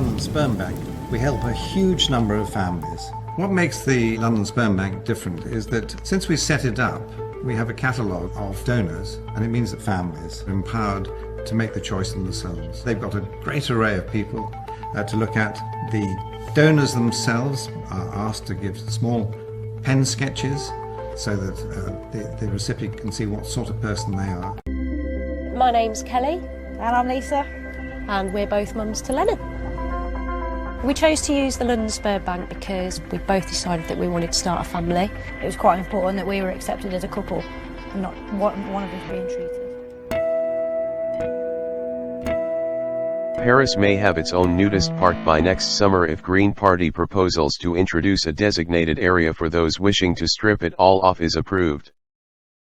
London Sperm Bank, we help a huge number of families. What makes the London Sperm Bank different is that since we set it up, we have a catalogue of donors, and it means that families are empowered to make the choice themselves. They've got a great array of people to look at. The donors themselves are asked to give small pen sketches so that the recipient can see what sort of person they are. My name's Kelly. And I'm Lisa. And we're both mums to Lennon. We chose to use the London Sperm Bank because we both decided that we wanted to start a family. It was quite important that we were accepted as a couple and not one of us being treated. Paris may have its own nudist park by next summer if Green Party proposals to introduce a designated area for those wishing to strip it all off is approved.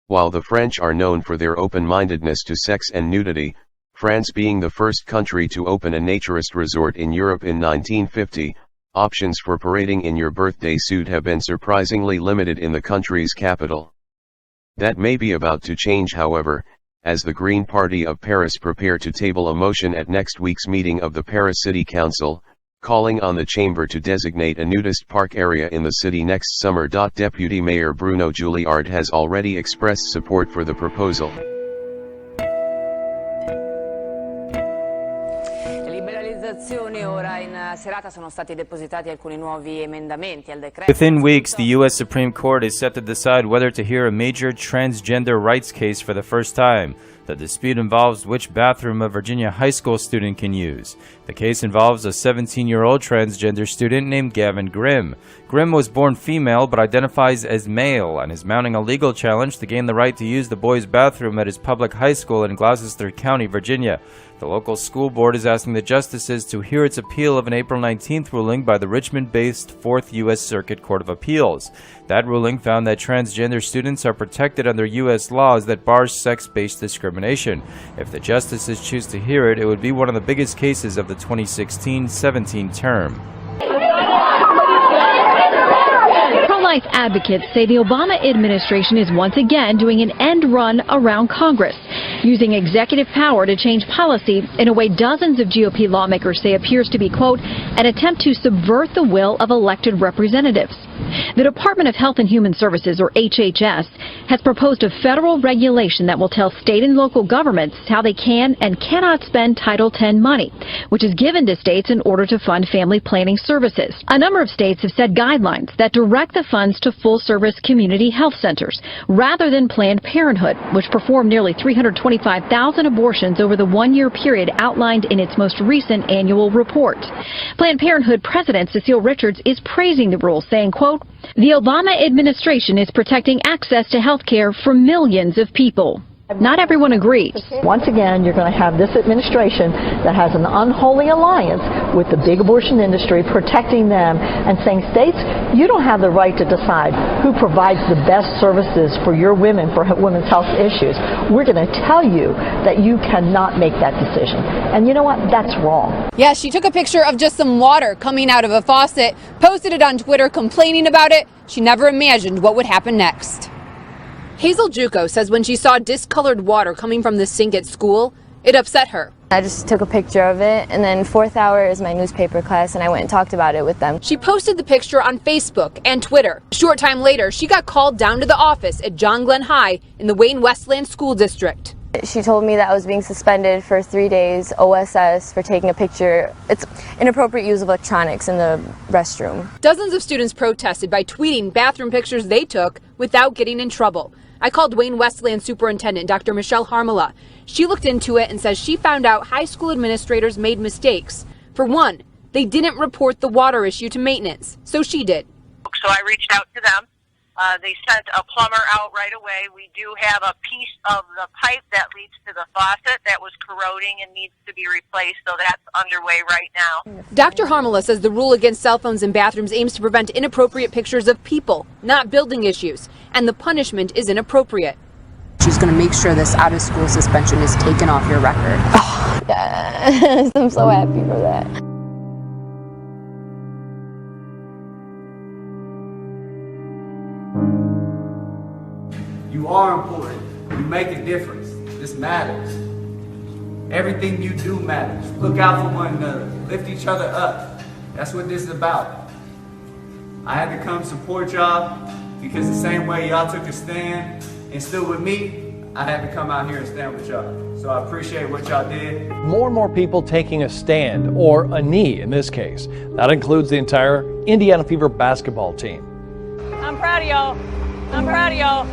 While the French are known for their open-mindedness to sex and nudity, France being the first country to open a naturist resort in Europe in 1950, options for parading in your birthday suit have been surprisingly limited in the country's capital. That may be about to change, however, as the Green Party of Paris prepare to table a motion at next week's meeting of the Paris City Council, calling on the chamber to designate a nudist park area in the city next summer. Deputy Mayor Bruno Juillard has already expressed support for the proposal. Within weeks, the U.S. Supreme Court is set to decide whether to hear a major transgender rights case for the first time. The dispute involves which bathroom a Virginia high school student can use. The case involves a 17-year-old transgender student named Gavin Grimm. Grimm was born female but identifies as male and is mounting a legal challenge to gain the right to use the boys' bathroom at his public high school in Gloucester County, Virginia. The local school board is asking the justices to hear its appeal of an April 19th ruling by the Richmond-based 4th U.S. Circuit Court of Appeals. That ruling found that transgender students are protected under U.S. laws that bar sex-based discrimination. If the justices choose to hear it, it would be one of the biggest cases of the 2016-17 term. Pro-life advocates say the Obama administration is once again doing an end run around Congress, using executive power to change policy in a way dozens of GOP lawmakers say appears to be, quote, an attempt to subvert the will of elected representatives. The Department of Health and Human Services, or HHS, has proposed a federal regulation that will tell state and local governments how they can and cannot spend Title X money, which is given to states in order to fund family planning services. A number of states have set guidelines that direct the funds to full-service community health centers, rather than Planned Parenthood, which performed nearly 325,000 abortions over the one-year period outlined in its most recent annual report. Planned Parenthood President Cecile Richards is praising the rule, saying, quote, the Obama administration is protecting access to health care for millions of people. Not everyone agrees. Once again, you're going to have this administration that has an unholy alliance with the big abortion industry, protecting them and saying, states, you don't have the right to decide who provides the best services for your women, for women's health issues. We're going to tell you that you cannot make that decision. And you know what? That's wrong. Yeah, she took a picture of just some water coming out of a faucet, posted it on Twitter, complaining about it. She never imagined what would happen next. Hazel Juco says when she saw discolored water coming from the sink at school, it upset her. I just took a picture of it, and then fourth hour is my newspaper class, and I went and talked about it with them. She posted the picture on Facebook and Twitter. A short time later, she got called down to the office at John Glenn High in the Wayne Westland School District. She told me that I was being suspended for 3 days, OSS, for taking a picture. It's inappropriate use of electronics in the restroom. Dozens of students protested by tweeting bathroom pictures they took without getting in trouble. I called Wayne Westland Superintendent Dr. Michelle Harmala. She looked into it and says she found out high school administrators made mistakes. For one, they didn't report the water issue to maintenance, so she did. So I reached out to them. They sent a plumber out right away. We do have a piece of the pipe that leads to the faucet that was corroding and needs to be replaced, so that's underway right now. Dr. Harmala says the rule against cell phones in bathrooms aims to prevent inappropriate pictures of people, not building issues, and the punishment is inappropriate. She's going to make sure this out-of-school suspension is taken off your record. Oh, yes, I'm so happy for that. You are important. You make a difference. This matters. Everything you do matters. Look out for one another. Lift each other up. That's what this is about. I had to come support y'all because the same way y'all took a stand and stood with me, I had to come out here and stand with y'all. So I appreciate what y'all did. More and more people taking a stand, or a knee in this case. That includes the entire Indiana Fever basketball team. I'm proud of y'all. I'm proud of y'all.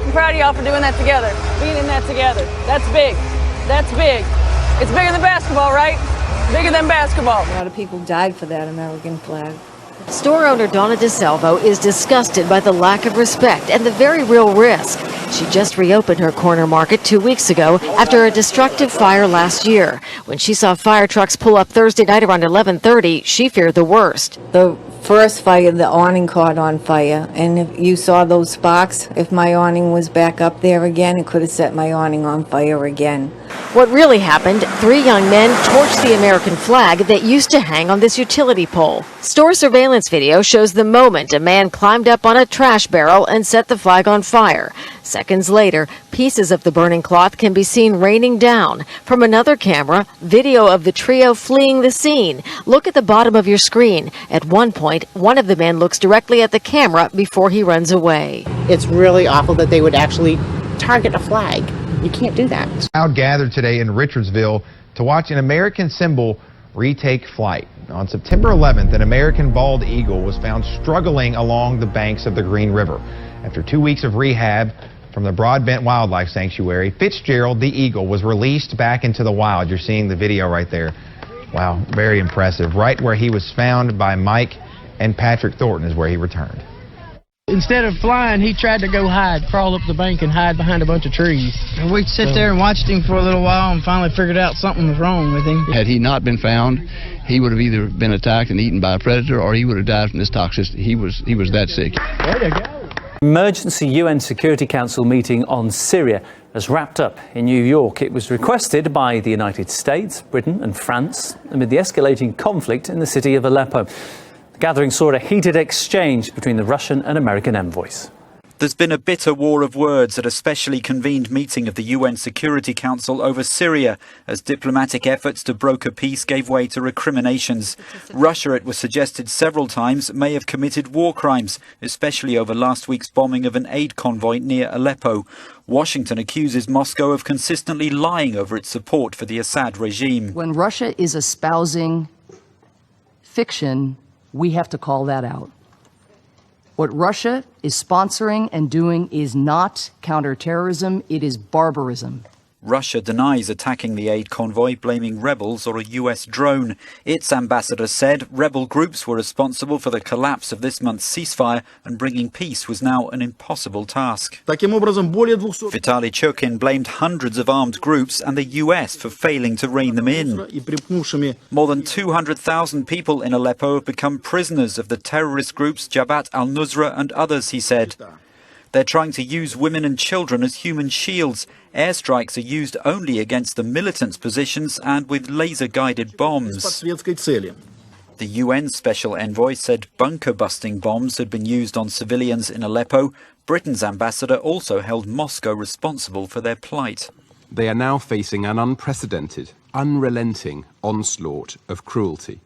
I'm proud of y'all for doing that together, being in that together. That's big. That's big. It's bigger than basketball, right? Bigger than basketball. A lot of people died for that American flag. Store owner Donna DeSalvo is disgusted by the lack of respect and the very real risk. She just reopened her corner market 2 weeks ago after a destructive fire last year. When she saw fire trucks pull up Thursday night around 11:30, she feared the worst. The first fire, the awning caught on fire, and if you saw those sparks, if my awning was back up there again, it could have set my awning on fire again. What really happened, 3 young men torched the American flag that used to hang on this utility pole. Store surveillance video shows the moment a man climbed up on a trash barrel and set the flag on fire. Seconds later, pieces of the burning cloth can be seen raining down. From another camera, video of the trio fleeing the scene. Look at the bottom of your screen. At one point, one of the men looks directly at the camera before he runs away. It's really awful that they would actually target a flag. You can't do that. Crowd gathered today in Richardsville to watch an American symbol retake flight. On September 11th, an American bald eagle was found struggling along the banks of the Green River. After 2 weeks of rehab from the Broadbent Wildlife Sanctuary, Fitzgerald the eagle was released back into the wild. You're seeing the video right there. Wow, very impressive. Right where he was found by Mike and Patrick Thornton is where he returned. Instead of flying, he tried to go hide, crawl up the bank and hide behind a bunch of trees. And we sit there and watched him for a little while and finally figured out something was wrong with him. Had he not been found, he would have either been attacked and eaten by a predator or he would have died from this toxicity. He was that sick. There you go. Emergency UN Security Council meeting on Syria has wrapped up in New York. It was requested by the United States, Britain and France amid the escalating conflict in the city of Aleppo. The gathering saw a heated exchange between the Russian and American envoys. There's been a bitter war of words at a specially convened meeting of the UN Security Council over Syria as diplomatic efforts to broker peace gave way to recriminations. Russia, it was suggested several times, may have committed war crimes, especially over last week's bombing of an aid convoy near Aleppo. Washington accuses Moscow of consistently lying over its support for the Assad regime. When Russia is espousing fiction, we have to call that out. What Russia is sponsoring and doing is not counterterrorism, it is barbarism. Russia denies attacking the aid convoy, blaming rebels or a US drone. Its ambassador said rebel groups were responsible for the collapse of this month's ceasefire and bringing peace was now an impossible task. Vitaly Chokin blamed hundreds of armed groups and the US for failing to rein them in. More than 200,000 people in Aleppo have become prisoners of the terrorist groups Jabhat al-Nusra and others, he said. They're trying to use women and children as human shields. Airstrikes are used only against the militants' positions and with laser-guided bombs. The UN Special Envoy said bunker-busting bombs had been used on civilians in Aleppo. Britain's ambassador also held Moscow responsible for their plight. They are now facing an unprecedented, unrelenting onslaught of cruelty.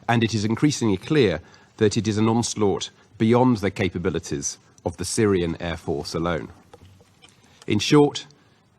And it is increasingly clear that it is an onslaught beyond the capabilities of the Syrian Air Force alone. In short,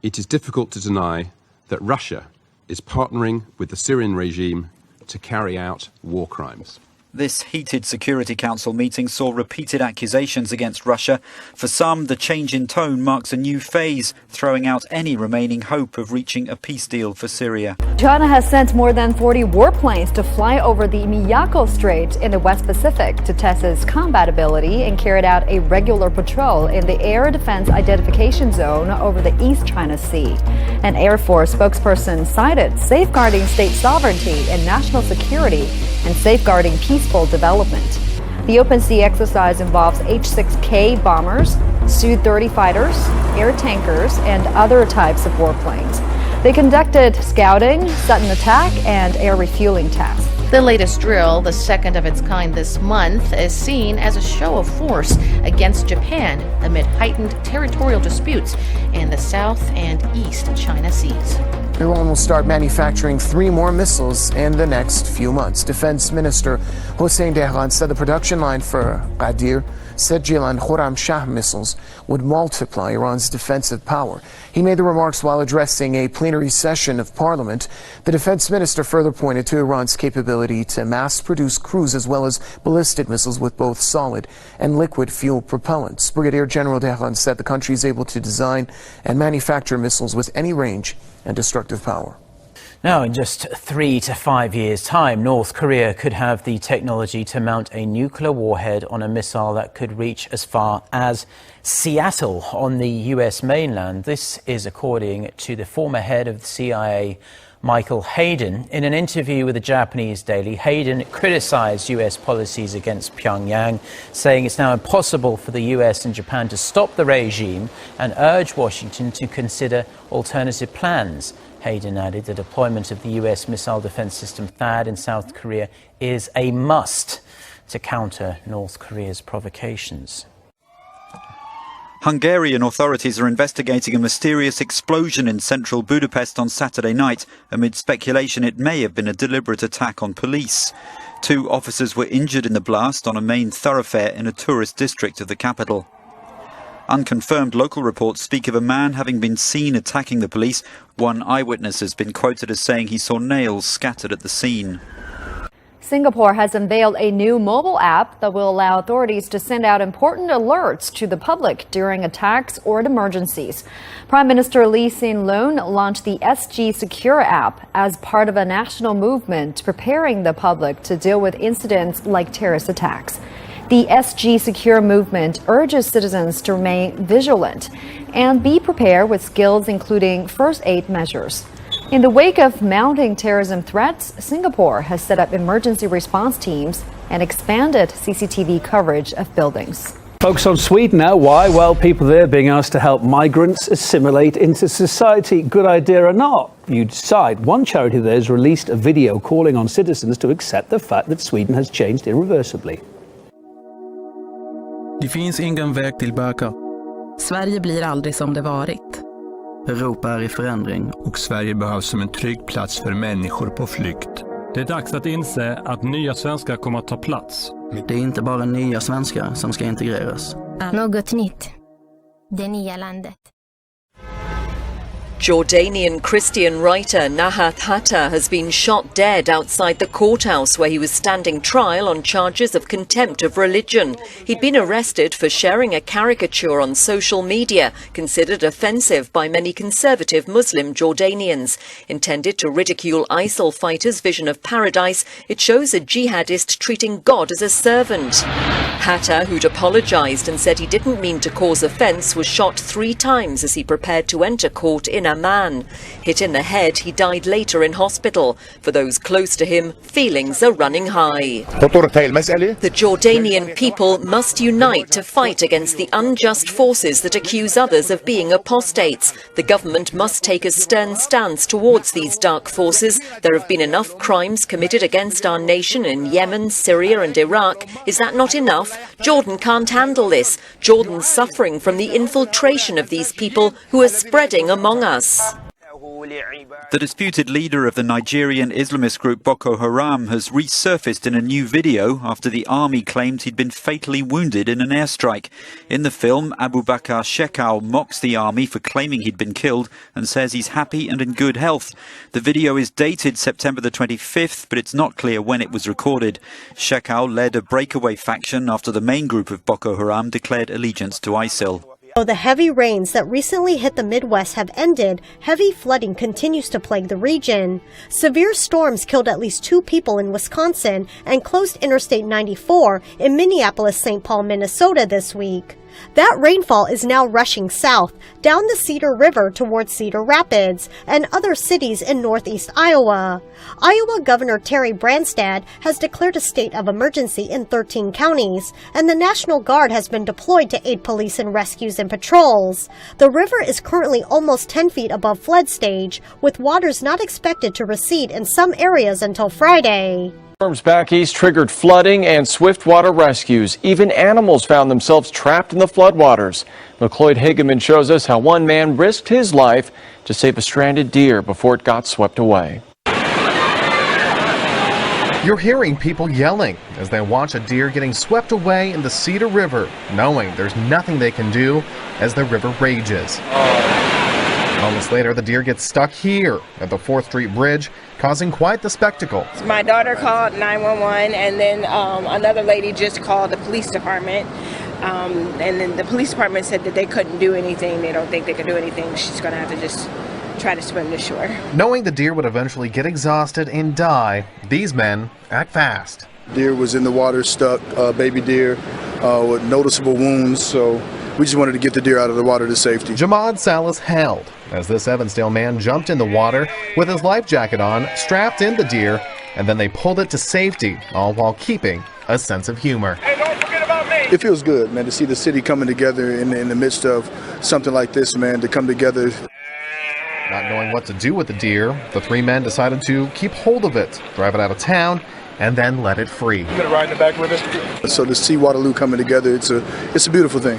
it is difficult to deny that Russia is partnering with the Syrian regime to carry out war crimes. This heated Security Council meeting saw repeated accusations against Russia. For some, the change in tone marks a new phase, throwing out any remaining hope of reaching a peace deal for Syria. China has sent more than 40 warplanes to fly over the Miyako Strait in the West Pacific to test its combat ability and carried out a regular patrol in the Air Defense Identification Zone over the East China Sea. An Air Force spokesperson cited safeguarding state sovereignty and national security and safeguarding peaceful development. The open sea exercise involves H-6K bombers, Su-30 fighters, air tankers, and other types of warplanes. They conducted scouting, sudden attack, and air refueling tasks. The latest drill, the second of its kind this month, is seen as a show of force against Japan amid heightened territorial disputes in the South and East China Seas. Iran will start manufacturing 3 more missiles in the next few months. Defense Minister Hossein Dehran said the production line for Qadir, Sejil and Khorramshahr missiles would multiply Iran's defensive power. He made the remarks while addressing a plenary session of parliament. The defense minister further pointed to Iran's capability to mass-produce cruise as well as ballistic missiles with both solid and liquid fuel propellants. Brigadier General Dehran said the country is able to design and manufacture missiles with any range and destructive power. Now, in just 3 to 5 years' time, North Korea could have the technology to mount a nuclear warhead on a missile that could reach as far as Seattle on the U.S. mainland. This is according to the former head of the CIA, Michael Hayden. In an interview with the Japanese Daily, Hayden criticized U.S. policies against Pyongyang, saying it's now impossible for the U.S. and Japan to stop the regime and urged Washington to consider alternative plans. Hayden added the deployment of the U.S. missile defense system THAAD in South Korea is a must to counter North Korea's provocations. Hungarian authorities are investigating a mysterious explosion in central Budapest on Saturday night, amid speculation it may have been a deliberate attack on police. 2 officers were injured in the blast on a main thoroughfare in a tourist district of the capital. Unconfirmed local reports speak of a man having been seen attacking the police. One eyewitness has been quoted as saying he saw nails scattered at the scene. Singapore has unveiled a new mobile app that will allow authorities to send out important alerts to the public during attacks or emergencies. Prime Minister Lee Hsien Loong launched the SG Secure app as part of a national movement preparing the public to deal with incidents like terrorist attacks. The SG Secure movement urges citizens to remain vigilant and be prepared with skills including first aid measures. In the wake of mounting terrorism threats, Singapore has set up emergency response teams and expanded CCTV coverage of buildings. Focus on Sweden now. Why? Well, people there being asked to help migrants assimilate into society. Good idea or not? You decide. One charity there has released a video calling on citizens to accept the fact that Sweden has changed irreversibly. Det finns ingen väg tillbaka. Sverige blir aldrig som det varit. Europa är i förändring och Sverige behövs som en trygg plats för människor på flykt. Det är dags att inse att nya svenskar kommer att ta plats. Det är inte bara nya svenskar som ska integreras. Något nytt. Det nya landet. Jordanian Christian writer Nahat Hatta has been shot dead outside the courthouse where he was standing trial on charges of contempt of religion. He'd been arrested for sharing a caricature on social media, considered offensive by many conservative Muslim Jordanians. Intended to ridicule ISIL fighters' vision of paradise, it shows a jihadist treating God as a servant. Hatta, who'd apologized and said he didn't mean to cause offense, was shot 3 times as he prepared to enter court in Amman. Hit in the head, he died later in hospital. For those close to him, feelings are running high. The Jordanian people must unite to fight against the unjust forces that accuse others of being apostates. The government must take a stern stance towards these dark forces. There have been enough crimes committed against our nation in Yemen, Syria and Iraq. Is that not enough? Jordan can't handle this. Jordan's suffering from the infiltration of these people who are spreading among us. The disputed leader of the Nigerian Islamist group Boko Haram has resurfaced in a new video after the army claimed he'd been fatally wounded in an airstrike. In the film, Abubakar Shekau mocks the army for claiming he'd been killed and says he's happy and in good health. The video is dated September the 25th, but it's not clear when it was recorded. Shekau led a breakaway faction after the main group of Boko Haram declared allegiance to ISIL. Though the heavy rains that recently hit the Midwest have ended, heavy flooding continues to plague the region. Severe storms killed at least 2 people in Wisconsin and closed Interstate 94 in Minneapolis-St. Paul, Minnesota this week. That rainfall is now rushing south, down the Cedar River towards Cedar Rapids and other cities in northeast Iowa. Iowa Governor Terry Branstad has declared a state of emergency in 13 counties, and the National Guard has been deployed to aid police in rescues and patrols. The river is currently almost 10 feet above flood stage, with waters not expected to recede in some areas until Friday. Storms back east triggered flooding and swift water rescues. Even animals found themselves trapped in the floodwaters. McCloyd Hageman shows us how one man risked his life to save a stranded deer before it got swept away. You're hearing people yelling as they watch a deer getting swept away in the Cedar River, knowing there's nothing they can do as the river rages. Moments later, the deer gets stuck here at the 4th Street Bridge, causing quite the spectacle. My daughter called 911, and then another lady just called the police department. And then the police department said that they couldn't do anything. They don't think they could do anything. She's going to have to just try to swim to shore. Knowing the deer would eventually get exhausted and die, these men act fast. Deer was in the water stuck, baby deer with noticeable wounds, so we just wanted to get the deer out of the water to safety. Jamad Salas held as this Evansdale man jumped in the water with his life jacket on, strapped in the deer, and then they pulled it to safety, all while keeping a sense of humor. Hey, don't forget about me. It feels good, man, to see the city coming together in the midst of something like this, man, to come together. Not knowing what to do with the deer, the 3 men decided to keep hold of it, drive it out of town, and then let it free. You gonna ride in the back with us? So to see Waterloo coming together, it's a beautiful thing.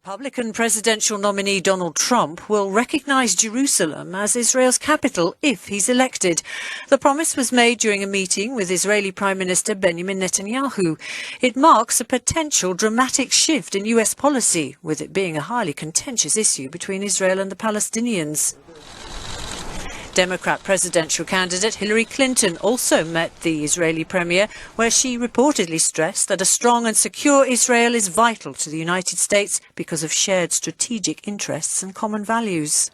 Republican presidential nominee Donald Trump will recognise Jerusalem as Israel's capital if he's elected. The promise was made during a meeting with Israeli Prime Minister Benjamin Netanyahu. It marks a potential dramatic shift in US policy, with it being a highly contentious issue between Israel and the Palestinians. Democrat presidential candidate Hillary Clinton also met the Israeli premier, where she reportedly stressed that a strong and secure Israel is vital to the United States because of shared strategic interests and common values.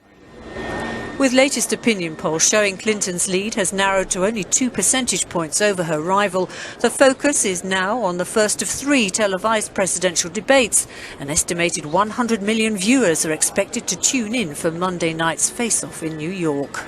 With latest opinion polls showing Clinton's lead has narrowed to only 2 percentage points over her rival, the focus is now on the first of 3 televised presidential debates. An estimated 100 million viewers are expected to tune in for Monday night's face-off in New York.